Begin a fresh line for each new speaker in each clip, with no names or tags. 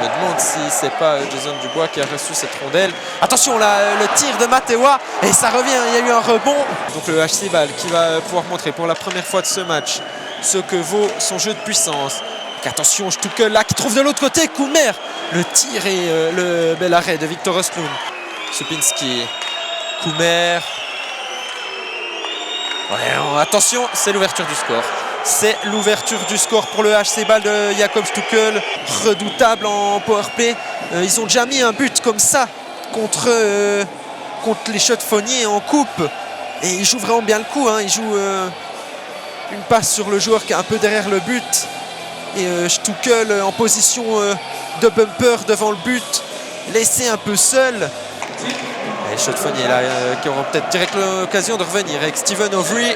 me demande si c'est pas Jason Dubois qui a reçu cette rondelle. Attention là, le tir de Matewa et ça revient, il y a eu un rebond. Donc le HC Bâle qui va pouvoir montrer pour la première fois de ce match ce que vaut son jeu de puissance. Donc attention, Stuckel là qui trouve de l'autre côté, Koumer. Le tir et le bel arrêt de Victor Östlund. Supinski, Koumer. Ouais, attention, c'est l'ouverture du score. C'est l'ouverture du score pour le HC Bâle de Jakob Stuckel. Redoutable en powerplay. Ils ont déjà mis un but comme ça contre les Chaux-de-Fonnier en coupe. Et ils jouent vraiment bien le coup. Ils jouent une passe sur le joueur qui est un peu derrière le but. Et Stuckel en position de bumper devant le but. Laissé un peu seul. Les Chaux-de-Fonnier là qui auront peut-être direct l'occasion de revenir avec Steven Overy.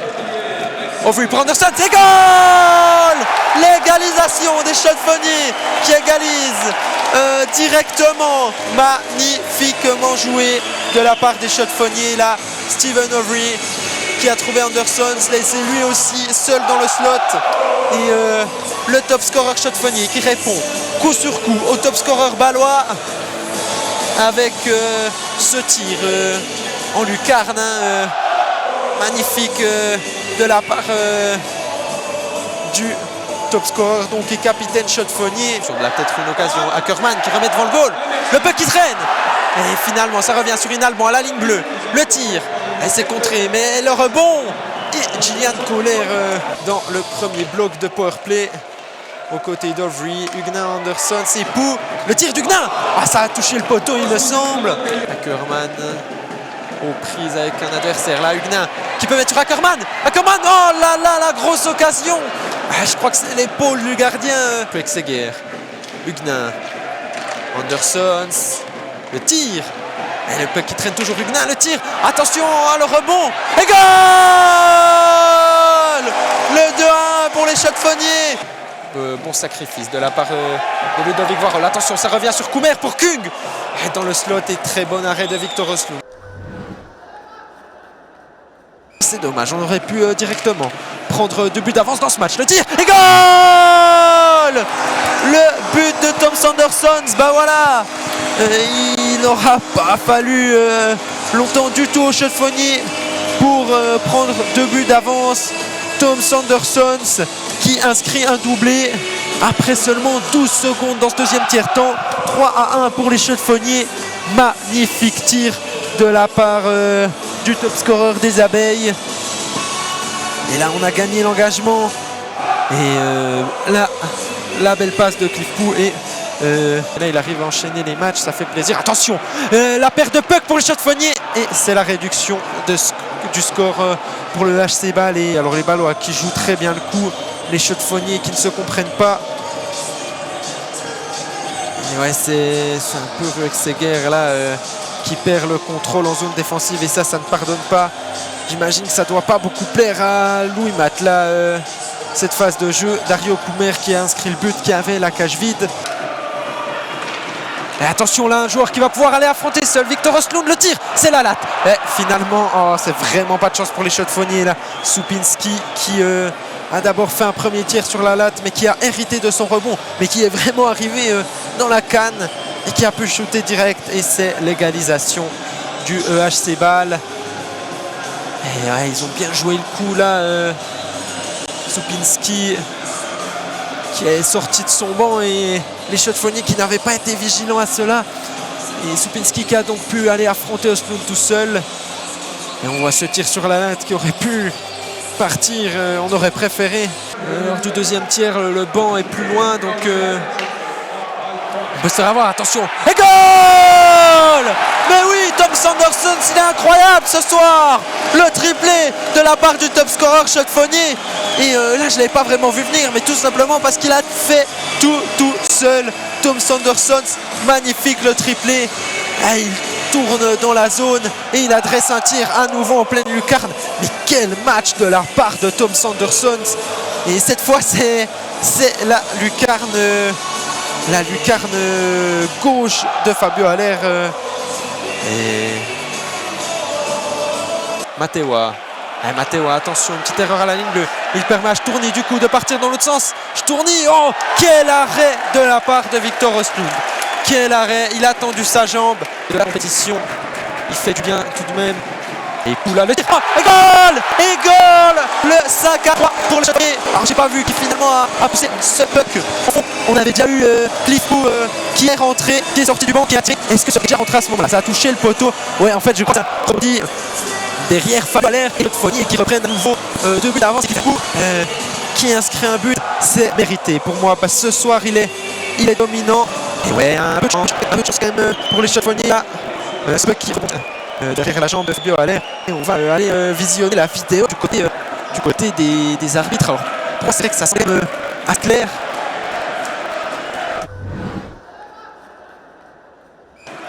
Overy pour Anderson, c'est goal! L'égalisation des Chaux-de-Fonnier qui égalise directement. Magnifiquement joué de la part des Chaux-de-Fonnier. Là, Steven Overy qui a trouvé Anderson, se laissé lui aussi seul dans le slot. Et le top scorer Chaux-de-Fonnier qui répond coup sur coup au top scorer bâlois avec ce tir en lucarne. Magnifique de la part du top scorer donc et capitaine Chaux-de-Fonnier. On a peut-être une occasion. Ackermann qui remet devant le goal. Le puck qui traîne. Et finalement ça revient sur Inalban à la ligne bleue. Le tir. Et c'est contré. Mais le rebond. Et Gillian Kohler dans le premier bloc de powerplay. Aux côtés d'Overy. Huguenin Anderson. C'est Pou. Le tir d'Huguenin. Ah, ça a touché le poteau il me semble. Ackermann. Aux prises avec un adversaire. Là, Huguenin qui peut mettre sur Ackermann. Ackermann, oh là là, la grosse occasion. Je crois que c'est l'épaule du gardien. Plexeger. Huguenin. Anderson. Le tir. Et le puck qui traîne toujours. Huguenin, le tir. Attention, le rebond. Et goal! Le 2-1 pour les Chaux-de-Fonnier. Bon sacrifice de la part de Ludovic Voirol. Attention, ça revient sur Koumer pour Kung. Et dans le slot, et très bon arrêt de Victor Östlund. C'est dommage, on aurait pu directement prendre 2 buts d'avance dans ce match. Le tir et goal! Le but de Tom Sanderson, bah voilà. Il n'aura pas fallu longtemps du tout au Chaux-de-Fonnier pour prendre 2 buts d'avance. Tom Sanderson qui inscrit un doublé après seulement 12 secondes dans ce deuxième tiers-temps. 3-1 pour les Chaux-de-Fonnier. Magnifique tir de la part du top scorer des Abeilles. Et là on a gagné l'engagement. Et la belle passe de Cliff Pou. Et là il arrive à enchaîner les matchs, ça fait plaisir. Attention, la perte de puck pour les Chaux-de-Fonnier. Et c'est la réduction du score pour le HC Bâle. Et alors les Bâlois qui jouent très bien le coup. Les Chaux-de-Fonnier qui ne se comprennent pas. Et ouais, c'est un peu Plexeger là qui perd le contrôle en zone défensive. Et ça ne pardonne pas. J'imagine que ça ne doit pas beaucoup plaire à Louis Matt là, cette phase de jeu. Dario Koumer qui a inscrit le but, qui avait la cage vide. Et attention là, un joueur qui va pouvoir aller affronter seul. Victor Östlund, le tir, c'est la latte. Et finalement, oh, c'est vraiment pas de chance pour les Chaux-de-Fonnier là. Supinski qui a d'abord fait un premier tir sur la latte, mais qui a hérité de son rebond, mais qui est vraiment arrivé dans la canne et qui a pu shooter direct. Et c'est l'égalisation du HC Bâle. Et ouais, ils ont bien joué le coup là. Supinski qui est sorti de son banc et les Chaux-de-Fonnier qui n'avaient pas été vigilants à cela. Et Supinski qui a donc pu aller affronter Östlund tout seul. Et on voit ce tir sur la latte qui aurait pu partir, on aurait préféré. Lors du deuxième tiers, le banc est plus loin, donc on peut se faire avoir, attention. Et goal! Mais oui, Tom Sanderson, il est incroyable ce soir. Le triplé de la part du top scorer Chaux-de-Fonnier. Et là, je ne l'avais pas vraiment vu venir, mais tout simplement parce qu'il a fait tout seul. Tom Sanderson, magnifique le triplé. Ah, il tourne dans la zone et il adresse un tir à nouveau en pleine lucarne. Mais quel match de la part de Tom Sanderson. Et cette fois, c'est la lucarne gauche de Fabio Haller. Et Matewa. Matewa, attention, une petite erreur à la ligne bleue. Il permet à Stourny du coup de partir dans l'autre sens. Stourny, oh, quel arrêt de la part de Victor Östlund. quel arrêt. Il a tendu sa jambe de la compétition. Il fait du bien tout de même. Et Poula le tir. Et goal! Et goal! Le 5-3 pour le Châteauroux. Alors j'ai pas vu qui finalement a poussé ce puck. On avait déjà eu Cliffou qui est rentré, qui est sorti du banc, qui a tiré. Est-ce que ça est déjà rentré à ce moment-là? Ça a touché le poteau. Ouais, en fait, je crois que ça a produit derrière Fabio Allaire et Fournier qui reprennent à nouveau 2 buts d'avance. Cliffou qui inscrit un but, c'est mérité pour moi parce que ce soir il est dominant. Et ouais, un peu de chance quand même pour les Châteauroux là. Ce puck qui remonte derrière la jambe de Fabio Allaire. Et on va aller visionner la vidéo du côté des arbitres. Alors, pour moi, c'est vrai que ça semble assez clair.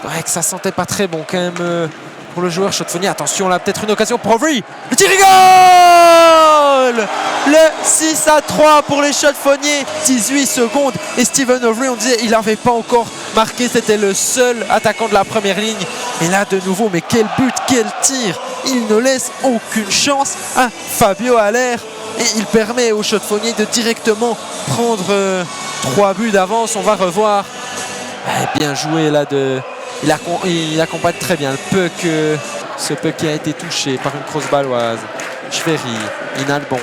Ouais, que ça sentait pas très bon quand même pour le joueur Châteauroux. Attention, là, peut-être une occasion pour Overy. Le tir et goal! Le 6-3 pour les Châteauroux. 18 secondes. Et Steven Overy, on disait, il n'avait pas encore marqué. C'était le seul attaquant de la première ligne. Et là, de nouveau, mais quel but, quel tir! Il ne laisse aucune chance à Fabio Allaire. Et il permet aux Châteauroux de directement prendre 3 buts d'avance. On va revoir. Bien joué là il accompagne très bien le puck, ce puck qui a été touché par une grosse baloise. Schwery, Inalbon.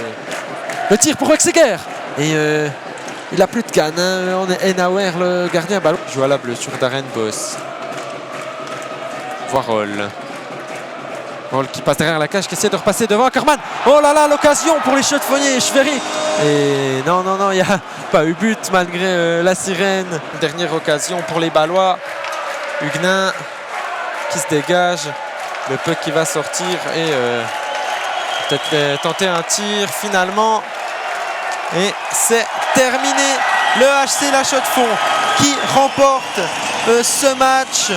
Le tir pour Exeger. Et il n'a plus de canne. On est Enauer, le gardien ballon. Joue à la bleue sur Darren Boss. Voir Roll. Roll qui passe derrière la cage, qui essaie de repasser devant Ackerman. Oh là là, l'occasion pour les Châteauroux et Schwery. Et non, il n'y a pas eu but malgré la sirène. Dernière occasion pour les Ballois. Huguenin qui se dégage. Le puck qui va sortir et peut-être tenter un tir finalement. Et c'est terminé. Le HC La Chaux-de-Fonds qui remporte ce match